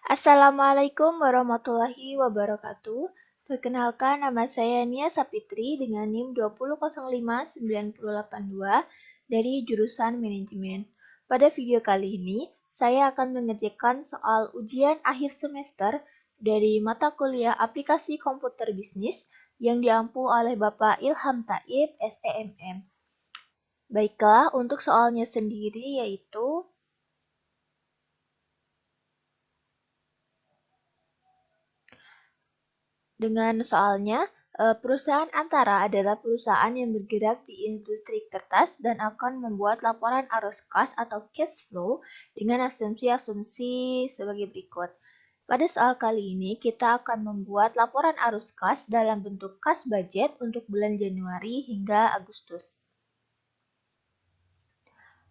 Assalamualaikum warahmatullahi wabarakatuh. Perkenalkan, nama saya Nia Sapitri dengan NIM 2005982 dari jurusan Manajemen. Pada video kali ini, saya akan mengerjakan soal ujian akhir semester dari mata kuliah Aplikasi Komputer Bisnis yang diampu oleh Bapak Ilham Taib, SEMM. Baiklah, untuk soalnya sendiri yaitu dengan soalnya, perusahaan Antara adalah perusahaan yang bergerak di industri kertas dan akan membuat laporan arus kas atau cash flow dengan asumsi-asumsi sebagai berikut. Pada soal kali ini, kita akan membuat laporan arus kas dalam bentuk kas budget untuk bulan Januari hingga Agustus.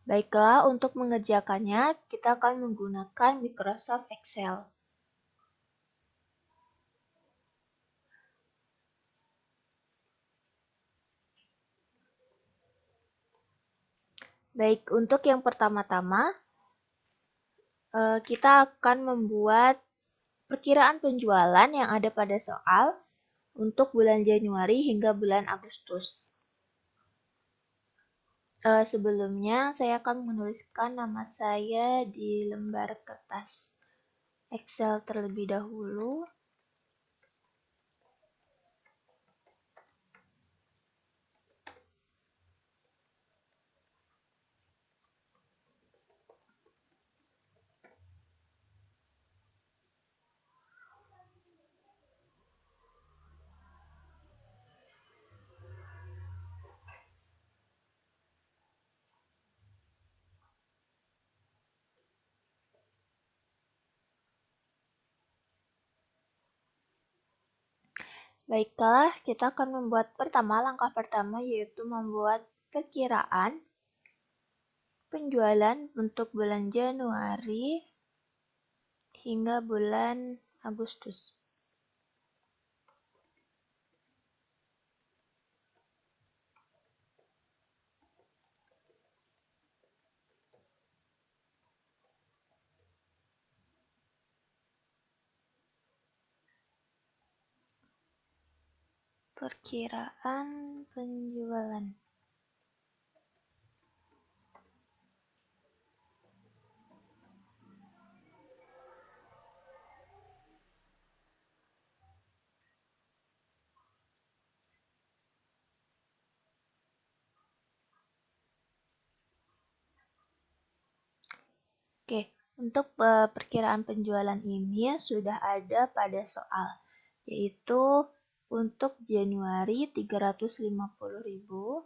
Baiklah, untuk mengerjakannya, kita akan menggunakan Microsoft Excel. Baik, untuk yang pertama-tama, kita akan membuat perkiraan penjualan yang ada pada soal untuk bulan Januari hingga bulan Agustus. Sebelumnya, saya akan menuliskan nama saya di lembar kertas Excel terlebih dahulu. Baiklah, kita akan membuat langkah pertama yaitu membuat perkiraan penjualan untuk bulan Januari hingga bulan Agustus. Perkiraan penjualan. Oke, untuk perkiraan penjualan ini sudah ada pada soal, yaitu untuk Januari 350.000,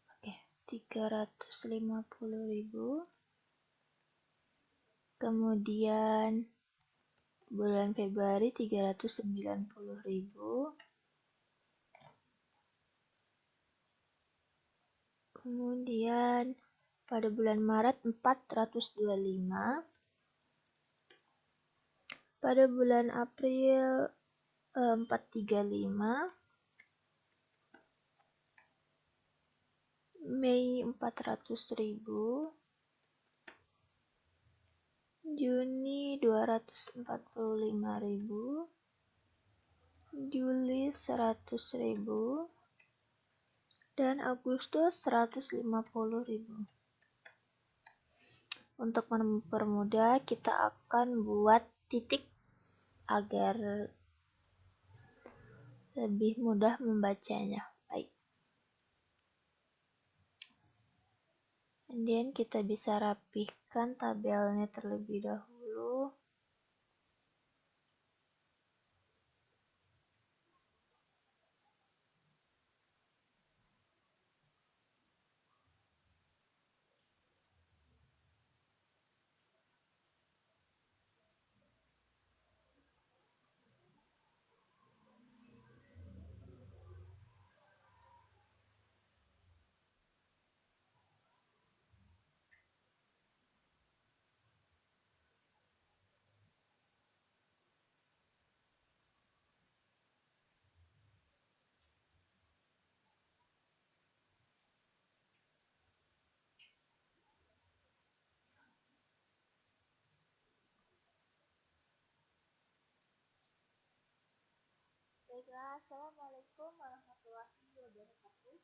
oke, 350.000, kemudian bulan Februari 390.000, kemudian pada bulan Maret 425, pada bulan April 435, Mei 400.000, Juni 245.000, Juli 100.000, dan Agustus 150.000. Untuk mempermudah, kita akan buat titik agar lebih mudah membacanya. Baik. Kemudian kita bisa rapihkan tabelnya terlebih dahulu. Baiklah, Assalamualaikum warahmatullahi wabarakatuh.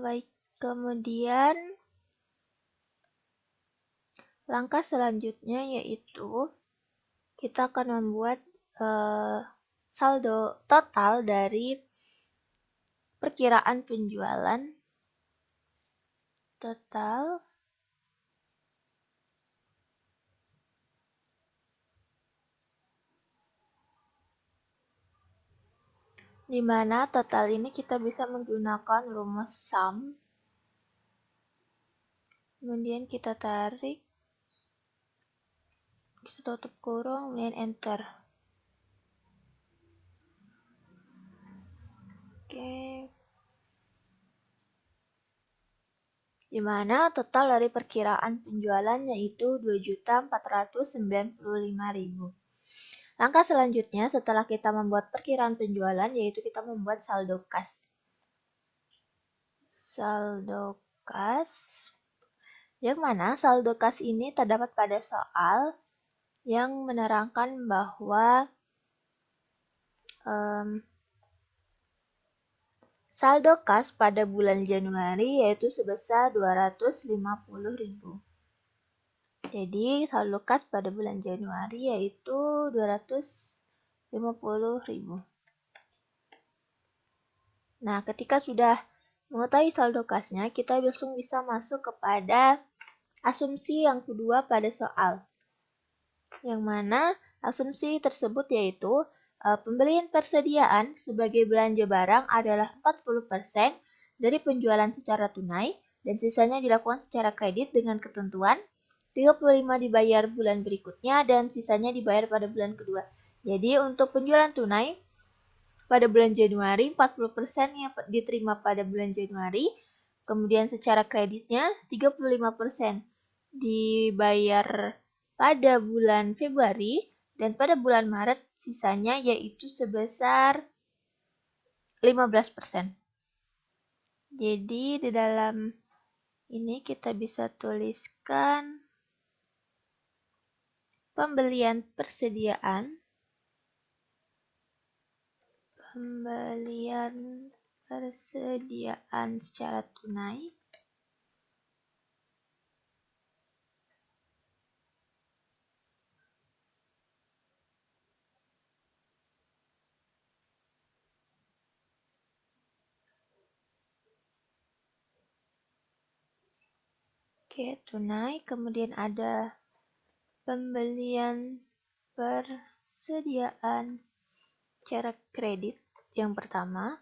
Baik, kemudian langkah selanjutnya yaitu kita akan membuat saldo total dari perkiraan penjualan total di mana total ini kita bisa menggunakan rumus sum. Kemudian kita tarik, kita tutup kurung, kemudian enter. Oke. Di mana total dari perkiraan penjualan yaitu 2.495.000. Langkah selanjutnya setelah kita membuat perkiraan penjualan yaitu kita membuat saldo kas. Saldo kas, yang mana saldo kas ini terdapat pada soal yang menerangkan bahwa saldo kas pada bulan Januari yaitu sebesar 250.000. Jadi saldo kas pada bulan Januari yaitu 250.000. Nah, ketika sudah mengetahui saldo kasnya, kita langsung bisa masuk kepada asumsi yang kedua pada soal. Yang mana asumsi tersebut yaitu pembelian persediaan sebagai belanja barang adalah 40% dari penjualan secara tunai dan sisanya dilakukan secara kredit dengan ketentuan 35 dibayar bulan berikutnya dan sisanya dibayar pada bulan kedua. Jadi untuk penjualan tunai pada bulan Januari 40% yang diterima pada bulan Januari, kemudian secara kreditnya 35% dibayar pada bulan Februari dan pada bulan Maret sisanya yaitu sebesar 15%. Jadi di dalam ini kita bisa tuliskan pembelian persediaan secara tunai tunai, kemudian ada pembelian persediaan secara kredit yang pertama,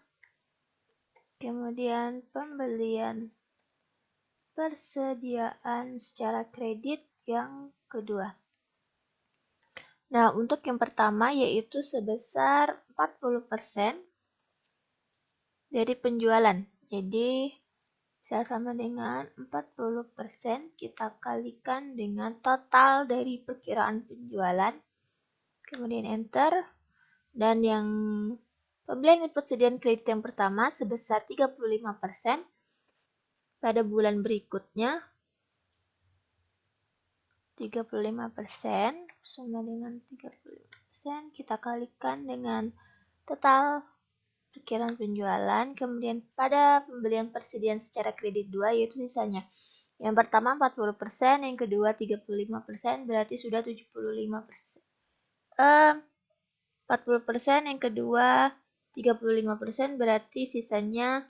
kemudian pembelian persediaan secara kredit yang kedua. Nah, untuk yang pertama yaitu sebesar 40% dari penjualan. Jadi, bisa sama dengan 40% kita kalikan dengan total dari perkiraan penjualan. Kemudian enter. Dan yang pembelian persediaan kredit yang pertama sebesar 35% pada bulan berikutnya. 35% sama dengan 35% kita kalikan dengan total perkiraan penjualan, kemudian pada pembelian persediaan secara kredit 2 yaitu sisanya. Yang pertama 40%, yang kedua 35%, berarti sudah 75%. 40%, yang kedua 35%, berarti sisanya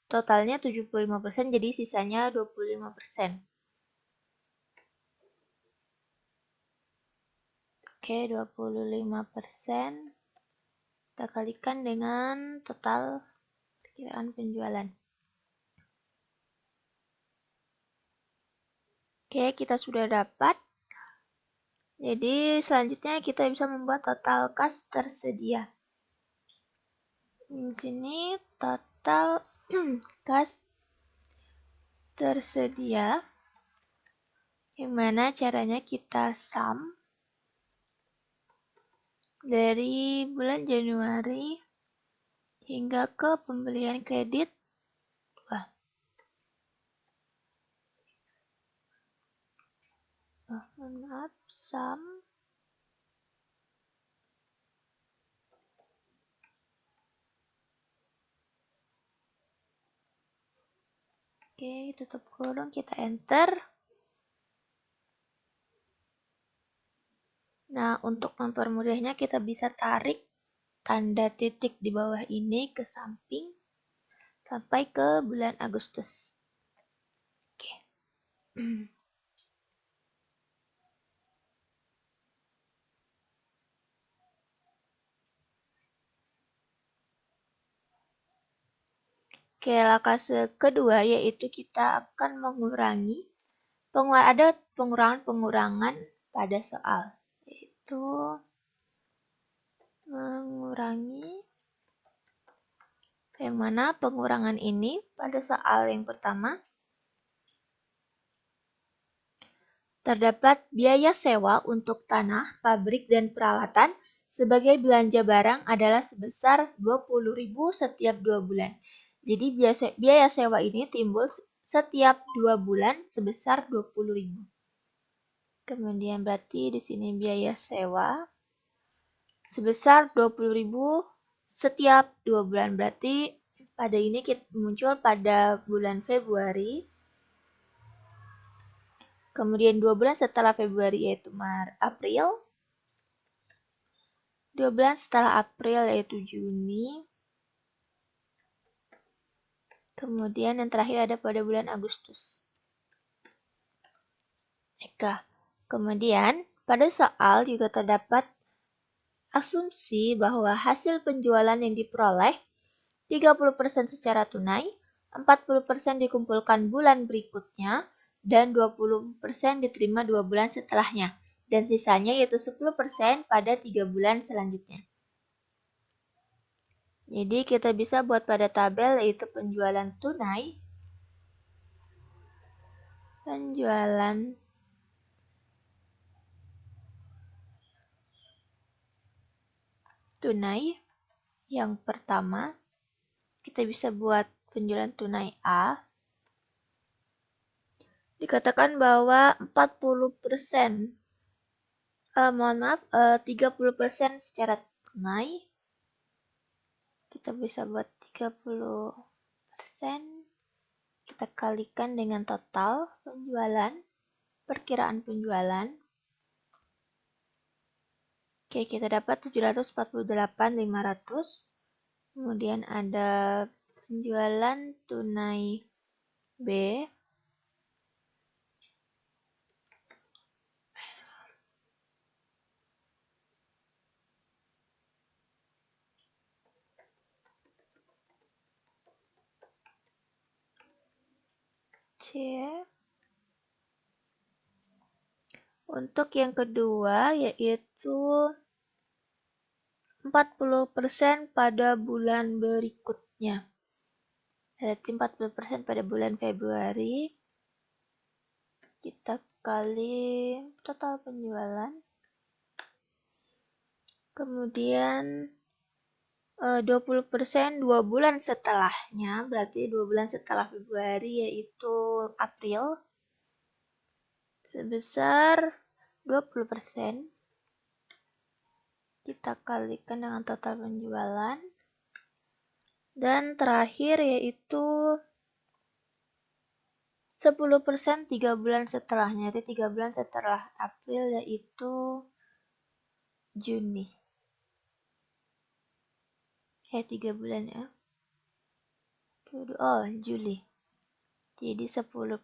totalnya 75%, jadi sisanya 25%. Oke, 25% kita kalikan dengan total perkiraan penjualan. Oke, kita sudah dapat. Jadi selanjutnya kita bisa membuat total kas tersedia. Di sini total kas tersedia. Yang mana caranya kita sum dari bulan Januari hingga ke pembelian kredit sum. Oke, tutup kurung, kita enter. Nah, untuk mempermudahnya kita bisa tarik tanda titik di bawah ini ke samping sampai ke bulan Agustus. Oke. Oke, langkah kedua yaitu kita akan mengurangi ada pengurangan-pengurangan pada soal, yaitu mengurangi yang mana pengurangan ini pada soal yang pertama terdapat biaya sewa untuk tanah, pabrik, dan peralatan sebagai belanja barang adalah sebesar 20.000 setiap 2 bulan. Jadi biaya sewa ini timbul setiap 2 bulan sebesar 20.000. Kemudian berarti di sini biaya sewa sebesar 20.000 setiap 2 bulan. Berarti pada ini muncul pada bulan Februari. Kemudian 2 bulan setelah Februari yaitu April. 2 bulan setelah April yaitu Juni. Kemudian yang terakhir ada pada bulan Agustus. Kemudian pada soal juga terdapat asumsi bahwa hasil penjualan yang diperoleh 30% secara tunai, 40% dikumpulkan bulan berikutnya, dan 20% diterima 2 bulan setelahnya. Dan sisanya yaitu 10% pada 3 bulan selanjutnya. Jadi kita bisa buat pada tabel yaitu penjualan tunai, yang pertama, kita bisa buat penjualan tunai A. Dikatakan bahwa 40%, 30% secara tunai. Kita bisa buat 30%. Kita kalikan dengan total penjualan, perkiraan penjualan. Oke, kita dapat 748.500. Kemudian ada penjualan tunai B. C. Untuk yang kedua yaitu 40% pada bulan berikutnya. Berarti 40% pada bulan Februari. Kita kali total penjualan. Kemudian 20% 2 bulan setelahnya, berarti 2 bulan setelah Februari yaitu April. Sebesar 20%. Kita kalikan dengan total penjualan. Dan terakhir yaitu 10% 3 bulan setelahnya. Jadi 3 bulan setelah April yaitu Juni. 3 bulan ya. Oh, Juli. Jadi 10%.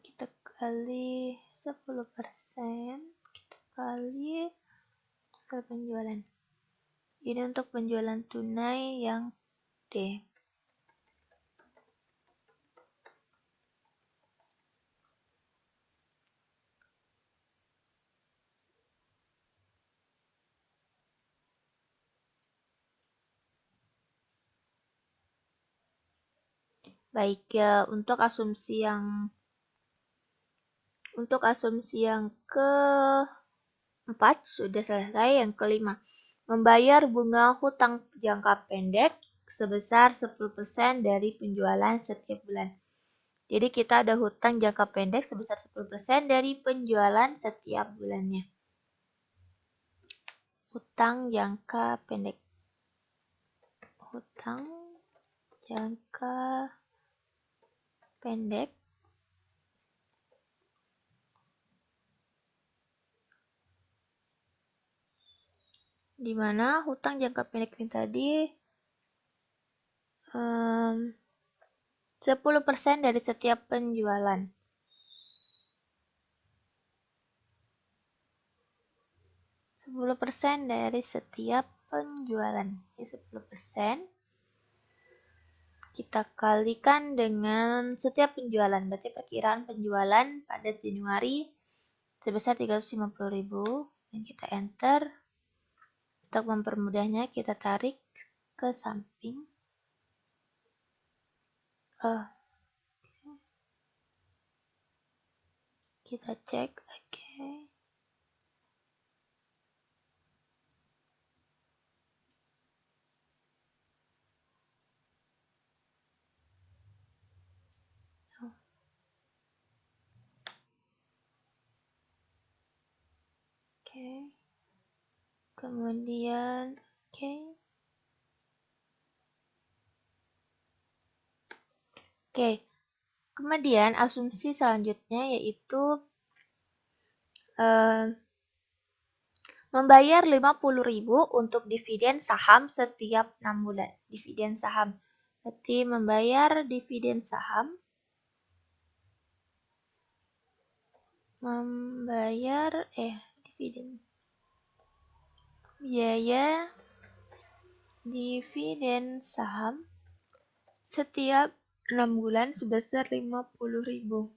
Kita kali 10%. Kita kali total penjualan. Ini untuk penjualan tunai yang D. Baik ya, untuk asumsi yang keempat sudah selesai. Yang kelima, membayar bunga hutang jangka pendek sebesar 10% dari penjualan setiap bulan. Jadi kita ada hutang jangka pendek sebesar 10% dari penjualan setiap bulannya. Hutang jangka pendek. Hutang jangka pendek di mana hutang jangka pendek ini tadi 10% dari setiap penjualan. 10% dari setiap penjualan. Ya, 10% kita kalikan dengan setiap penjualan. Berarti perkiraan penjualan pada Januari sebesar 350.000. Dan kita enter. Untuk mempermudahnya kita tarik ke samping. Kita cek. Oke. Oke. Kemudian oke. Oke. Kemudian asumsi selanjutnya yaitu membayar 50.000 untuk dividen saham setiap 6 bulan. Dividen saham. Berarti membayar dividen saham. Dividen. Biaya dividen saham setiap 6 bulan sebesar 50.000.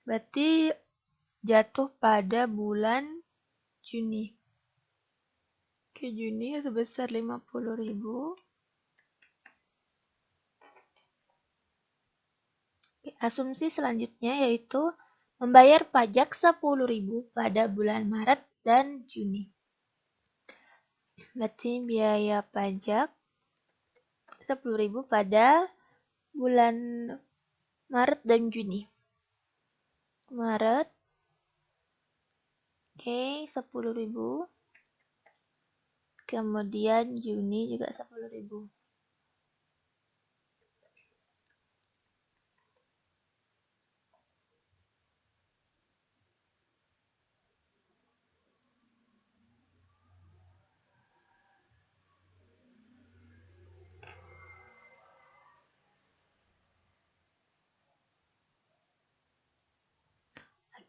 Berarti jatuh pada bulan Juni. Ke Juni sebesar 50.000. Asumsi selanjutnya yaitu membayar pajak 10.000 pada bulan Maret dan Juni. Berarti biaya pajak 10.000 pada bulan Maret dan Juni. Maret, oke, 10.000. Kemudian Juni juga 10.000.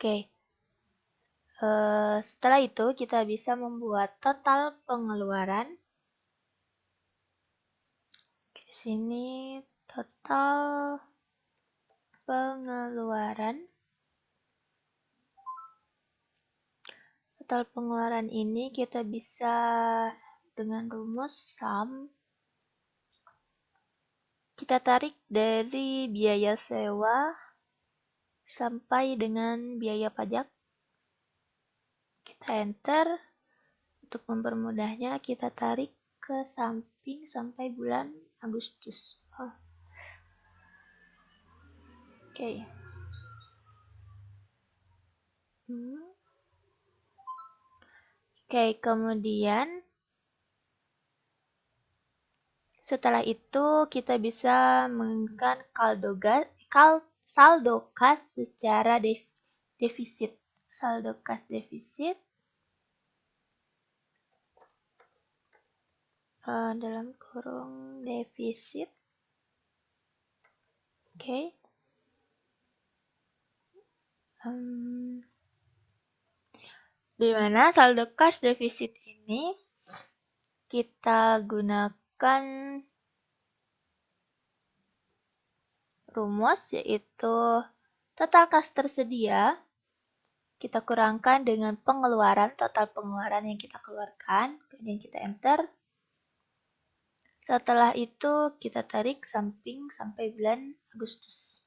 Oke. Setelah itu kita bisa membuat total pengeluaran. Di sini total pengeluaran. Total pengeluaran ini kita bisa dengan rumus sum. Kita tarik dari biaya sewa sampai dengan biaya pajak. Kita enter. Untuk mempermudahnya kita tarik ke samping sampai bulan Agustus. Oke. Oke, kemudian setelah itu kita bisa menginginkan saldo kas secara defisit. Saldo kas defisit dalam kurung defisit. Oke. Di mana saldo kas defisit ini kita gunakan rumus yaitu total kas tersedia kita kurangkan dengan pengeluaran, total pengeluaran yang kita keluarkan, kemudian kita enter. Setelah itu kita tarik samping sampai bulan Agustus.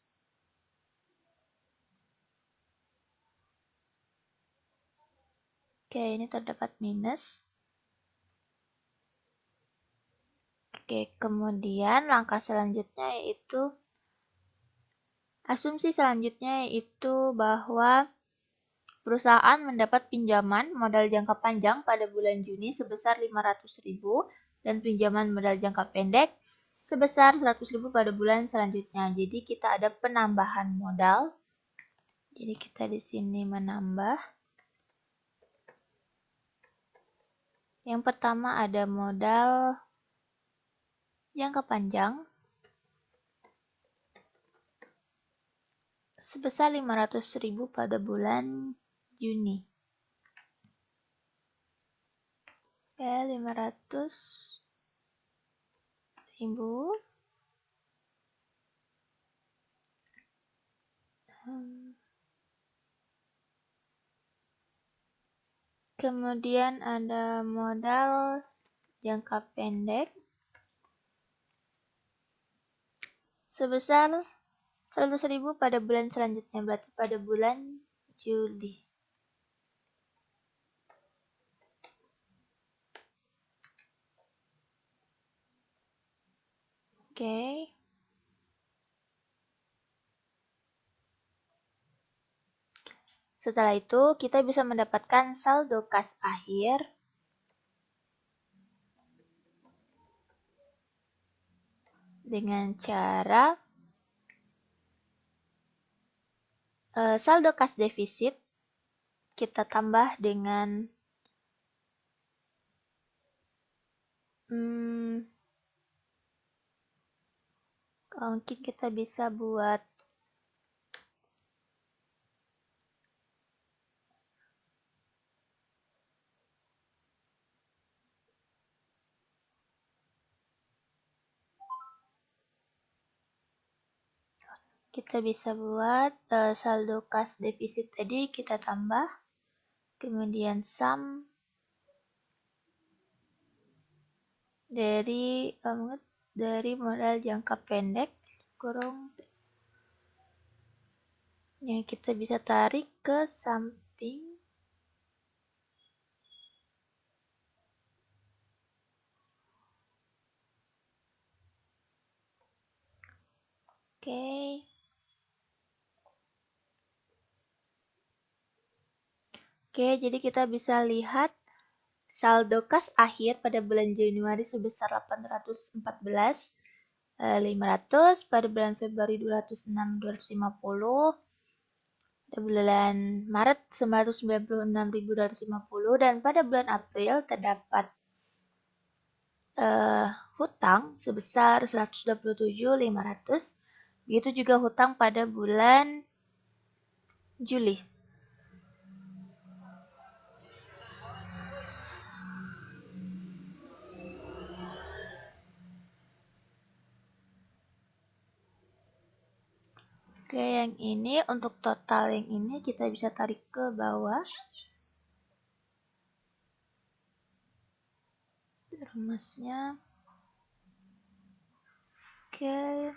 Oke, ini terdapat minus. Oke, kemudian langkah selanjutnya yaitu Asumsi selanjutnya yaitu bahwa perusahaan mendapat pinjaman modal jangka panjang pada bulan Juni sebesar 500.000 dan pinjaman modal jangka pendek sebesar 100.000 pada bulan selanjutnya. Jadi kita ada penambahan modal. Jadi kita di sini menambah. Yang pertama ada modal jangka panjang sebesar 500.000 pada bulan Juni. Oke, 500.000. Kemudian ada modal jangka pendek sebesar 100.000 pada bulan selanjutnya, berarti pada bulan Juli. Oke. Setelah itu, kita bisa mendapatkan saldo kas akhir dengan cara saldo kas defisit kita tambah dengan mungkin kita bisa buat saldo kas defisit tadi kita tambah, kemudian sum dari modal jangka pendek kurung yang kita bisa tarik ke samping. Oke, jadi kita bisa lihat saldo kas akhir pada bulan Januari sebesar 814, 500, pada bulan Februari 206, 250, pada bulan Maret 996.250, dan pada bulan April terdapat hutang sebesar 127.500. Begitu juga hutang pada bulan Juli. Oke, yang ini untuk total yang ini kita bisa tarik ke bawah. Rumusnya. Oke.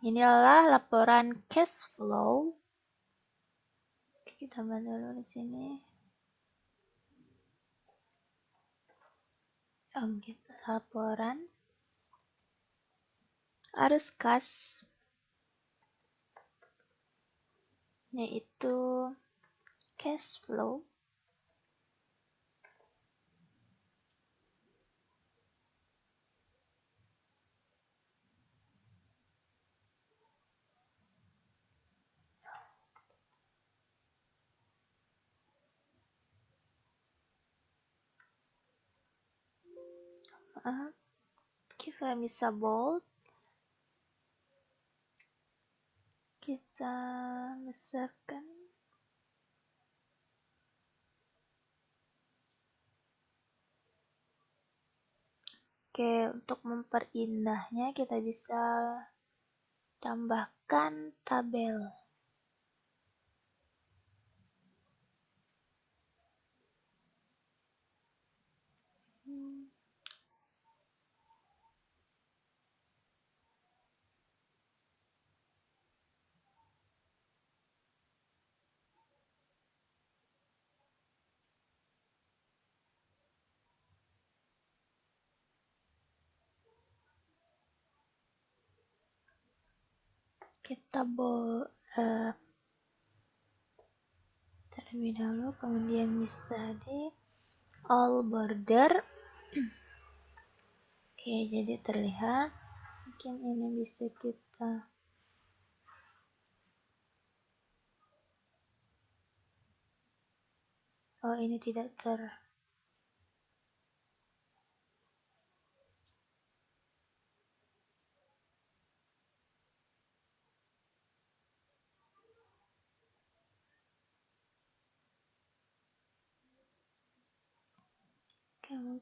Inilah laporan cash flow. Oke, kita bantu dulu di sini. Kita laporan arus kas yaitu cash flow. Kita bisa bold. Kita besarkan. Oke, untuk memperindahnya kita bisa tambahkan tabel. Kita terlebih dahulu, kemudian bisa di all border. Oke, jadi terlihat. Mungkin ini bisa kita ini tidak Oke,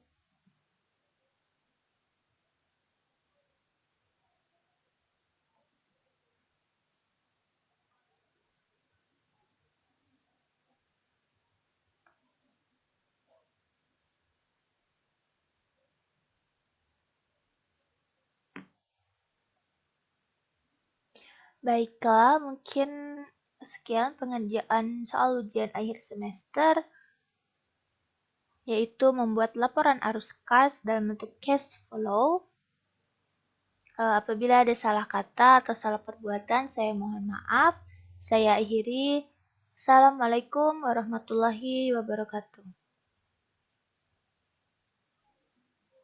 baiklah, mungkin sekian pengerjaan soal ujian akhir semester, yaitu membuat laporan arus kas dalam bentuk cash flow. Apabila ada salah kata atau salah perbuatan, saya mohon maaf. Saya akhiri. Assalamualaikum warahmatullahi wabarakatuh.